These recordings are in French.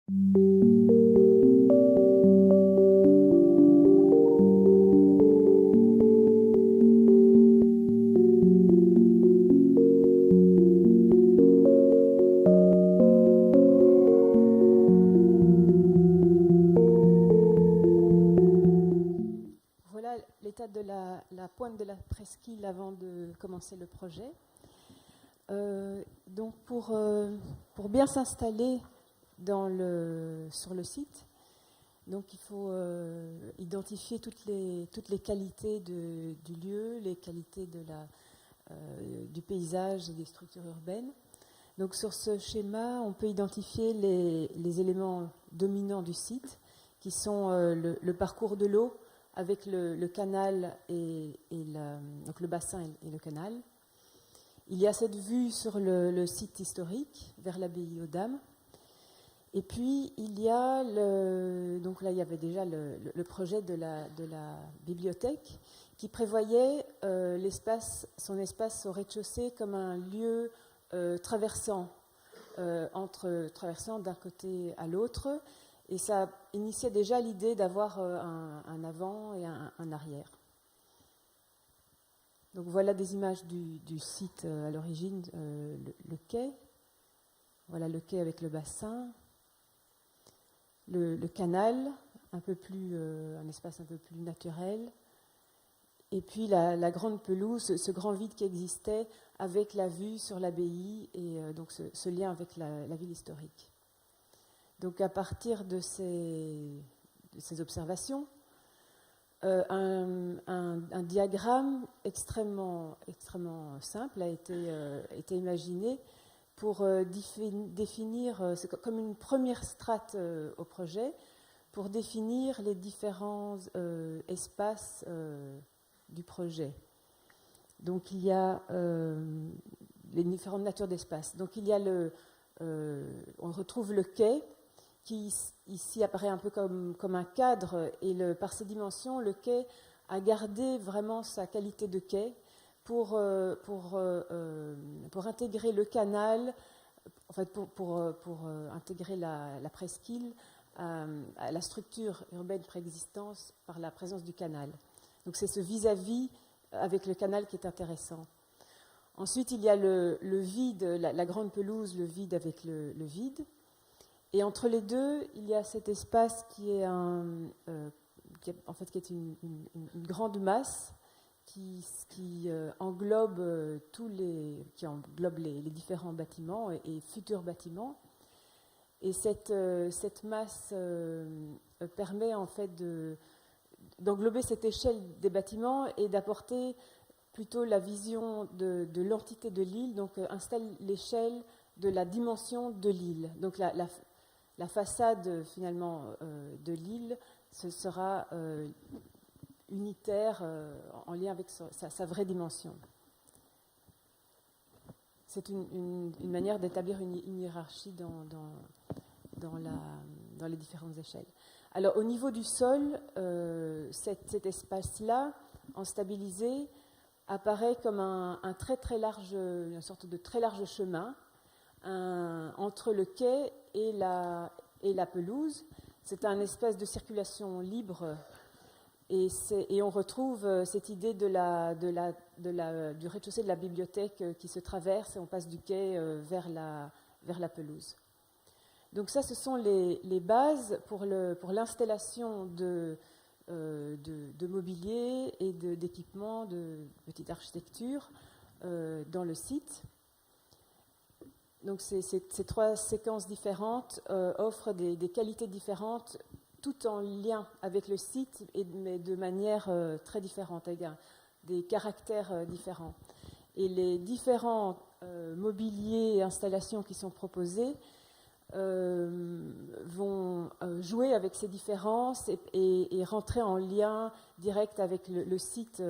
Voilà l'état de la pointe de la presqu'île avant de commencer le projet. Donc pour bien s'installer sur le site, donc il faut identifier toutes les qualités du lieu, les qualités du paysage et des structures urbaines. Donc sur ce schéma, on peut identifier les éléments dominants du site, qui sont le parcours de l'eau avec le canal donc le bassin et le canal. Il y a cette vue sur le site historique vers l'abbaye aux Dames. Et puis il y a donc là il y avait déjà le projet de la bibliothèque qui prévoyait son espace au rez-de-chaussée comme un lieu traversant d'un côté à l'autre, et ça initiait déjà l'idée d'avoir un avant et un arrière. Donc voilà des images du site à l'origine, le quai. Voilà le quai avec le bassin, le canal, un espace un peu plus naturel, et puis la grande pelouse, ce grand vide qui existait avec la vue sur l'abbaye et donc ce lien avec la ville historique. Donc à partir de ces observations, un diagramme extrêmement simple a été imaginé pour définir, c'est comme une première strate au projet, pour définir les différents espaces du projet. Donc il y a les différentes natures d'espace. Donc il y a on retrouve le quai, qui ici apparaît un peu comme un cadre, et par ses dimensions, le quai a gardé vraiment sa qualité de quai pour intégrer le canal, en fait pour intégrer la presqu'île à la structure urbaine préexistante par la présence du canal. Donc c'est ce vis-à-vis avec le canal qui est intéressant. Ensuite, il y a le vide, la grande pelouse, le vide avec le vide. Et entre les deux, il y a cet espace qui est une grande masse qui englobe les différents bâtiments et futurs bâtiments. Et cette masse permet en fait d'englober cette échelle des bâtiments et d'apporter plutôt la vision de l'entité de l'île, donc installe l'échelle de la dimension de l'île. Donc la façade finalement de l'île, ce sera unitaire en lien avec sa vraie dimension. C'est une manière d'établir une hiérarchie dans les différentes échelles. Alors au niveau du sol, cet espace-là, en stabilisé, apparaît comme une sorte de très large chemin entre le quai et la pelouse. C'est un espace de circulation libre, et on retrouve cette idée du rez-de-chaussée de la bibliothèque qui se traverse, et on passe du quai vers la pelouse. Donc ça, ce sont les bases pour l'installation de mobilier et d'équipements, de petite architecture dans le site. Donc ces trois séquences différentes offrent des qualités différentes, tout en lien avec le site, mais de manière très différente, avec des caractères différents. Et les différents mobiliers et installations qui sont proposés vont jouer avec ces différences et rentrer en lien direct avec le site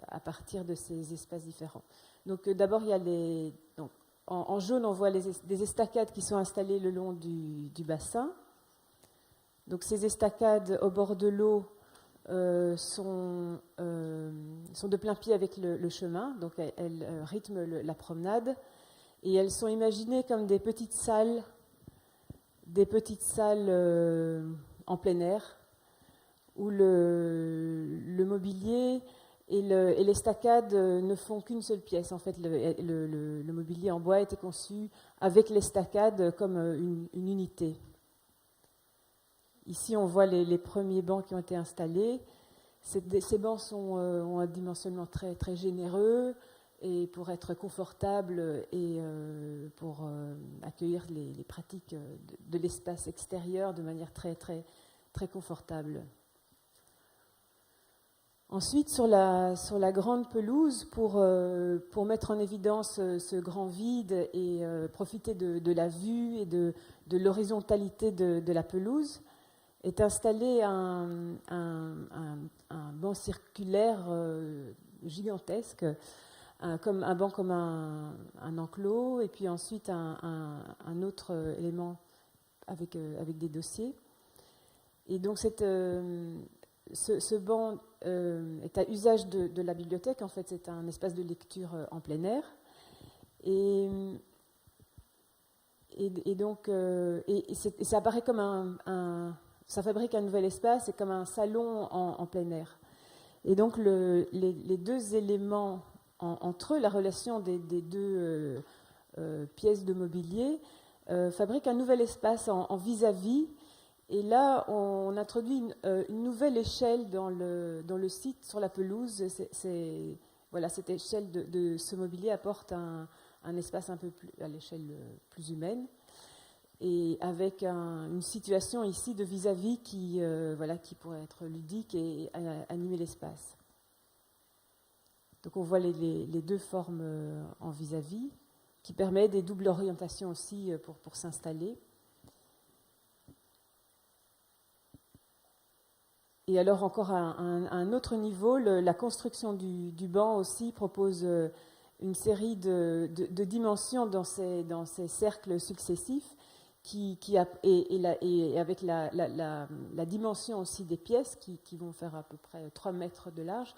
à partir de ces espaces différents. Donc d'abord, il y a en jaune, on voit des estacades qui sont installées le long du bassin. Donc ces estacades au bord de l'eau sont de plein pied avec le chemin, donc elles rythment la promenade, et elles sont imaginées comme des petites salles des petites salles en plein air, où le mobilier et l'estacade ne font qu'une seule pièce. En fait, le mobilier en bois a été conçu avec l'estacade comme une unité. Ici, on voit les premiers bancs qui ont été installés. Ces bancs ont un dimensionnement très, très généreux et pour être confortables et pour accueillir les pratiques de l'espace extérieur de manière très, très, très confortable. Ensuite, sur la grande pelouse, pour mettre en évidence ce grand vide et profiter de la vue et de l'horizontalité de la pelouse, est installé un banc circulaire gigantesque, un banc comme un enclos, et puis ensuite un autre élément avec des dossiers. Et donc ce banc est à usage de la bibliothèque. En fait, c'est un espace de lecture en plein air. Et donc, ça apparaît comme ça fabrique un nouvel espace, c'est comme un salon en plein air. Et donc, les deux éléments entre eux, la relation des deux pièces de mobilier, fabriquent un nouvel espace en vis-à-vis. Et là, on introduit une nouvelle échelle dans le site, sur la pelouse. Voilà, cette échelle de ce mobilier apporte un espace un peu plus à l'échelle plus humaine, et avec une situation ici de vis-à-vis qui pourrait être ludique et animer l'espace. Donc on voit les deux formes en vis-à-vis, qui permet des doubles orientations aussi pour s'installer. Et alors encore à un autre niveau, la construction du banc aussi propose une série de dimensions dans ces cercles successifs, et avec la dimension aussi des pièces qui vont faire à peu près 3 mètres de large,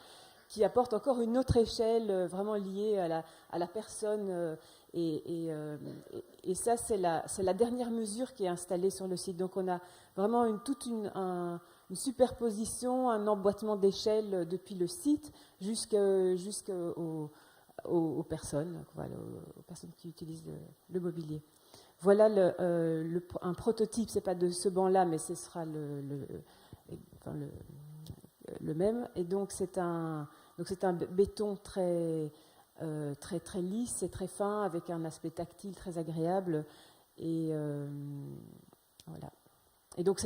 qui apporte encore une autre échelle vraiment liée à la personne. Et ça, c'est la dernière mesure qui est installée sur le site. Donc on a vraiment une superposition, un emboîtement d'échelles depuis le site jusqu'aux personnes, voilà, aux personnes qui utilisent le mobilier. Voilà un prototype, c'est pas de ce banc-là, mais ce sera le même. Et donc c'est un béton très très lisse et très fin, avec un aspect tactile très agréable. Et voilà. Et donc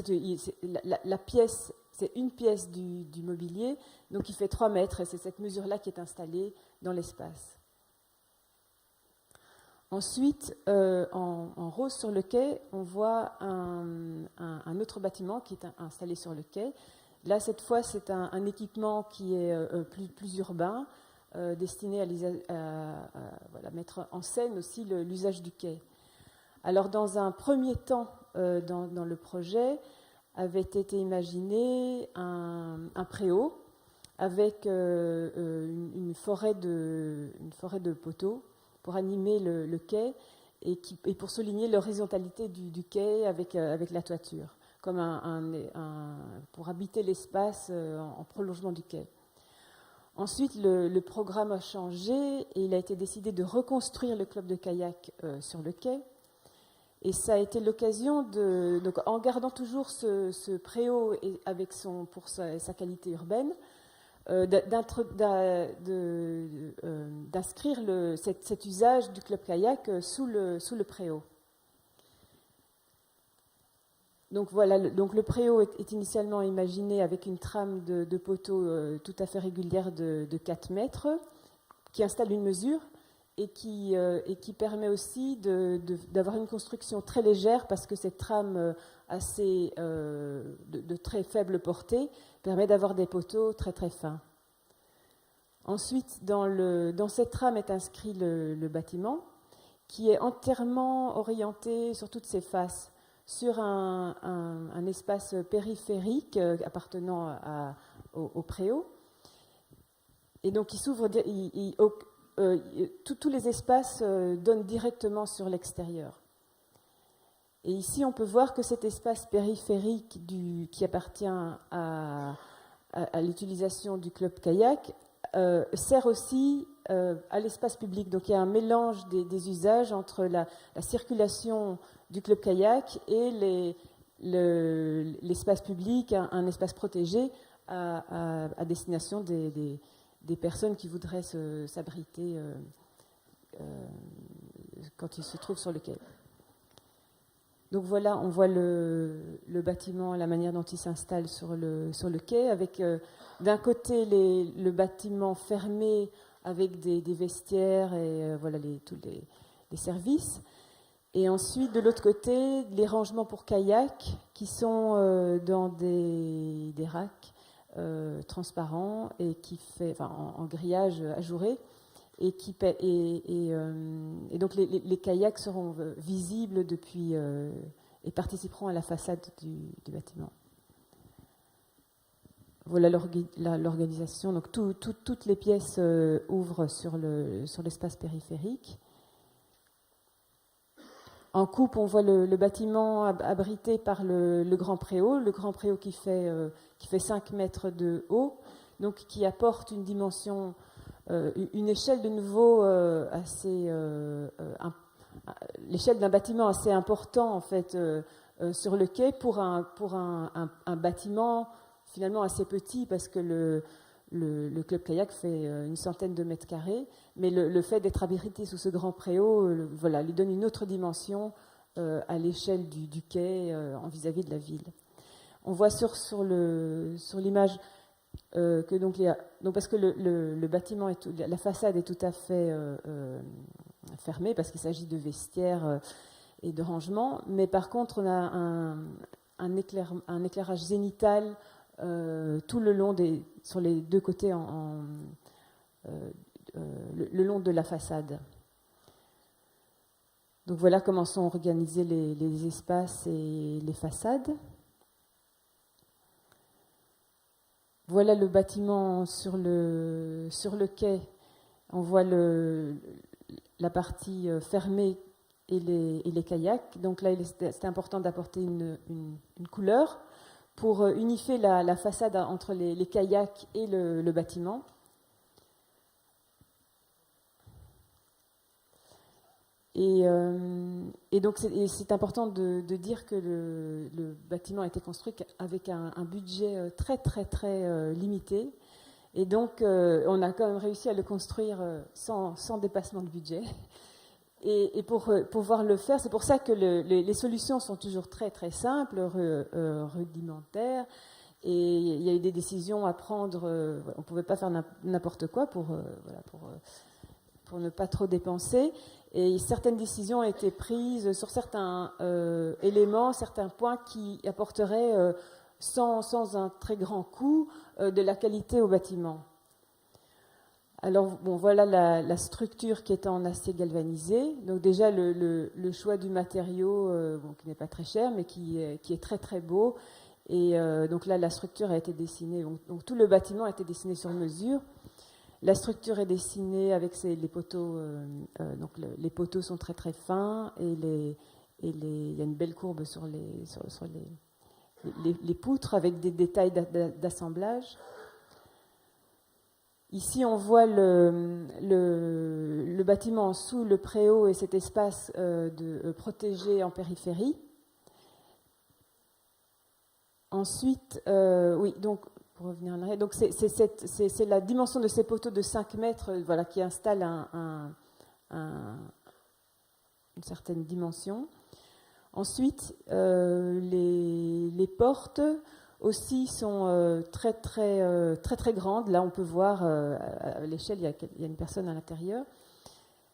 la pièce, c'est une pièce du mobilier, donc il fait 3 mètres, et c'est cette mesure-là qui est installée dans l'espace. Ensuite, en rose sur le quai, on voit un autre bâtiment qui est installé sur le quai. Là, cette fois, c'est un équipement qui est plus urbain, destiné à mettre en scène aussi l'usage du quai. Alors, dans un premier temps, dans le projet, avait été imaginé un préau avec une forêt de poteaux pour animer le quai et pour souligner l'horizontalité du quai avec la toiture, comme pour habiter l'espace en prolongement du quai. Ensuite, le programme a changé et il a été décidé de reconstruire le club de kayak sur le quai. Et ça a été l'occasion donc en gardant toujours ce préau pour sa qualité urbaine, d'inscrire cet usage du club kayak sous le préau. Donc voilà, le préau est initialement imaginé avec une trame de poteaux tout à fait régulière de 4 mètres, qui installe une mesure et qui permet aussi d'avoir une construction très légère, parce que cette trame assez de très faible portée permet d'avoir des poteaux très très fins. Ensuite, dans cette trame est inscrit le bâtiment, qui est entièrement orienté sur toutes ses faces sur un espace périphérique appartenant au préau. Et donc il s'ouvre, tous les espaces donnent directement sur l'extérieur. Et ici, on peut voir que cet espace périphérique qui appartient à l'utilisation du club kayak sert aussi à l'espace public. Donc il y a un mélange des usages entre la circulation du club kayak et l'espace public, un espace protégé à destination des personnes qui voudraient s'abriter quand ils se trouvent sur le quai. Donc voilà, on voit le bâtiment, la manière dont il s'installe sur le quai, avec d'un côté le bâtiment fermé avec des vestiaires et voilà tous les services. Et ensuite, de l'autre côté, les rangements pour kayak qui sont dans des racks transparents et en grillage ajouré. Et donc les kayaks seront visibles depuis et participeront à la façade du bâtiment. Voilà l'organisation. Donc toutes les pièces ouvrent sur l'espace périphérique. En coupe, on voit le bâtiment abrité par le grand préau. Le grand préau qui fait 5 mètres de haut, donc qui apporte une dimension, une échelle de nouveau l'échelle d'un bâtiment assez important en fait sur le quai pour un bâtiment finalement assez petit, parce que le club kayak fait une centaine de mètres carrés, mais le fait d'être abrité sous ce grand préau voilà, lui donne une autre dimension à l'échelle du quai vis-à-vis de la ville. On voit sur l'image que donc parce que le bâtiment la façade est tout à fait fermée, parce qu'il s'agit de vestiaires et de rangements, mais par contre on a un éclairage zénital tout le long sur les deux côtés le long de la façade. Donc voilà comment sont organisés les espaces et les façades. Voilà le bâtiment sur le quai. On voit la partie fermée et les kayaks. Donc là, c'était important d'apporter une couleur pour unifier la façade entre les kayaks et le bâtiment. Et donc c'est important de dire que le bâtiment a été construit avec un budget très très très limité, et donc on a quand même réussi à le construire sans dépassement de budget. Et pour pouvoir le faire, c'est pour ça que les solutions sont toujours très très simples, rudimentaires, et il y a eu des décisions à prendre. On ne pouvait pas faire n'importe quoi pour ne pas trop dépenser. Et certaines décisions ont été prises sur certains éléments, certains points qui apporteraient, sans un très grand coût, de la qualité au bâtiment. Alors, voilà la structure qui est en acier galvanisé. Donc déjà, le choix du matériau, qui n'est pas très cher, mais qui est très très beau. Et donc là, la structure a été dessinée. Donc tout le bâtiment a été dessiné sur mesure. La structure est dessinée avec les poteaux. Donc les poteaux sont très très fins, et il y a une belle courbe sur les poutres avec des détails d'assemblage. Ici, on voit le bâtiment sous le préau et cet espace protégé en périphérie. Ensuite, oui, donc pour revenir en arrière, donc c'est la dimension de ces poteaux de 5 mètres, voilà, qui installe une certaine dimension. Ensuite, les portes aussi sont très très très très grandes. Là, on peut voir à l'échelle, il y a une personne à l'intérieur.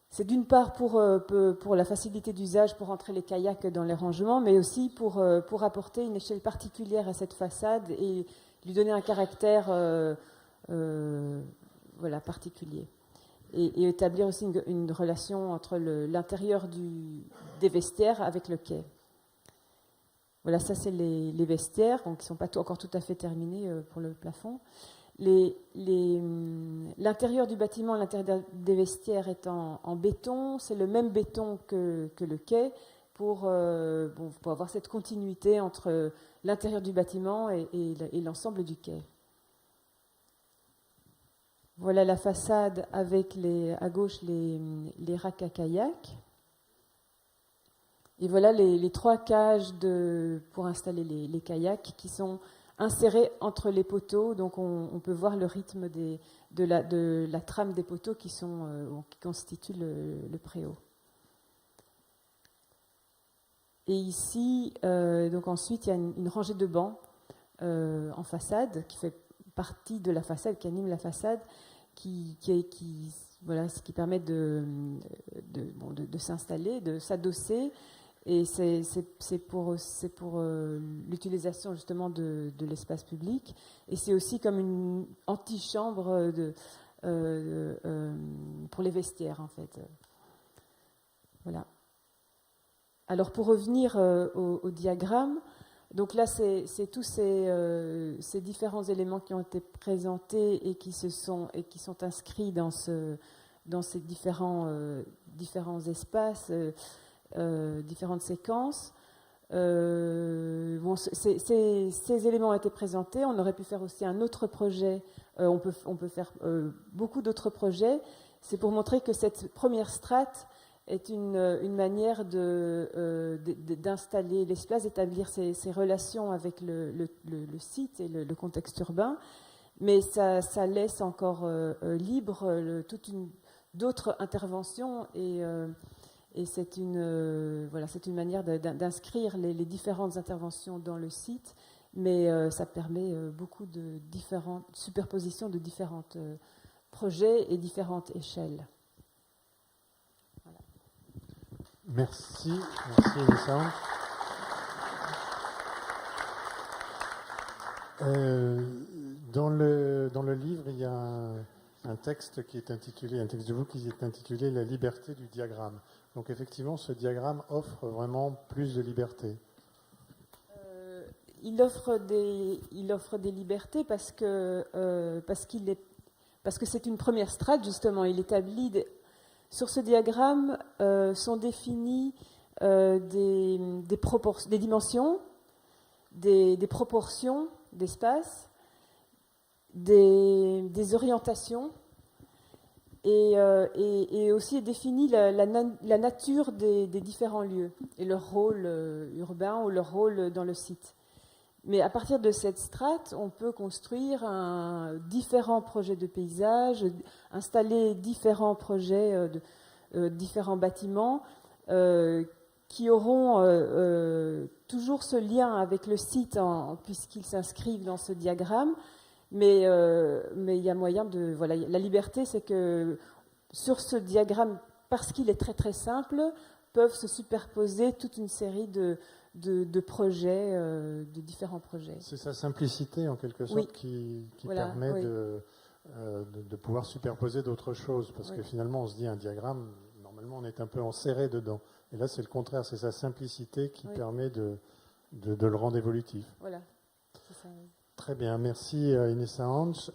C'est d'une part pour la facilité d'usage, pour entrer les kayaks dans les rangements, mais aussi pour apporter une échelle particulière à cette façade et lui donner un caractère particulier. Et établir aussi une relation entre l'intérieur des vestiaires avec le quai. Voilà, ça c'est les vestiaires, donc qui ne sont pas encore tout à fait terminés pour le plafond. L'intérieur du bâtiment, l'intérieur des vestiaires est en béton. C'est le même béton que le quai, pour avoir cette continuité entre l'intérieur du bâtiment et l'ensemble du quai. Voilà la façade avec à gauche les racks à kayak. Et voilà les 3 cages pour installer les kayaks qui sont insérés entre les poteaux. Donc on peut voir le rythme de la trame des poteaux qui constituent le préau. Et ici, donc ensuite, il y a une rangée de bancs en façade qui fait partie de la façade, qui anime la façade, qui permet de s'installer, de s'adosser. Et c'est pour l'utilisation justement de l'espace public. Et c'est aussi comme une antichambre pour les vestiaires, en fait. Voilà. Alors pour revenir au diagramme, donc là c'est tous ces différents éléments qui ont été présentés et qui sont inscrits dans ces différents espaces, différentes séquences. Ces éléments ont été présentés. On aurait pu faire aussi un autre projet. On peut faire beaucoup d'autres projets. C'est pour montrer que cette première strate est une manière d'installer l'espace, d'établir ces relations avec le site et le contexte urbain, mais ça laisse encore libre d'autres interventions et c'est une manière d'inscrire les différentes interventions dans le site, mais ça permet beaucoup de différentes superpositions de différents projets et différentes échelles. Merci Elissa. Dans le livre, il y a un texte de vous qui est intitulé « La liberté du diagramme ». Donc effectivement, ce diagramme offre vraiment plus de liberté. Il offre des libertés parce que c'est une première strate, justement. Il établit sur ce diagramme sont définies des dimensions, des proportions d'espace, des orientations et aussi est définie la nature des différents lieux et leur rôle urbain ou leur rôle dans le site. Mais à partir de cette strate, on peut construire différents projets de paysage, installer différents projets, différents bâtiments qui auront toujours ce lien avec le site puisqu'ils s'inscrivent dans ce diagramme. Mais il y a moyen de... Voilà, la liberté, c'est que sur ce diagramme, parce qu'il est très très simple, peuvent se superposer toute une série de projets, de différents projets. C'est sa simplicité, en quelque sorte, qui permet de pouvoir superposer d'autres choses. Parce que finalement, on se dit, un diagramme, normalement, on est un peu enserré dedans. Et là, c'est le contraire, c'est sa simplicité qui permet de le rendre évolutif. Voilà, c'est ça. Très bien, merci Inessa Hanch.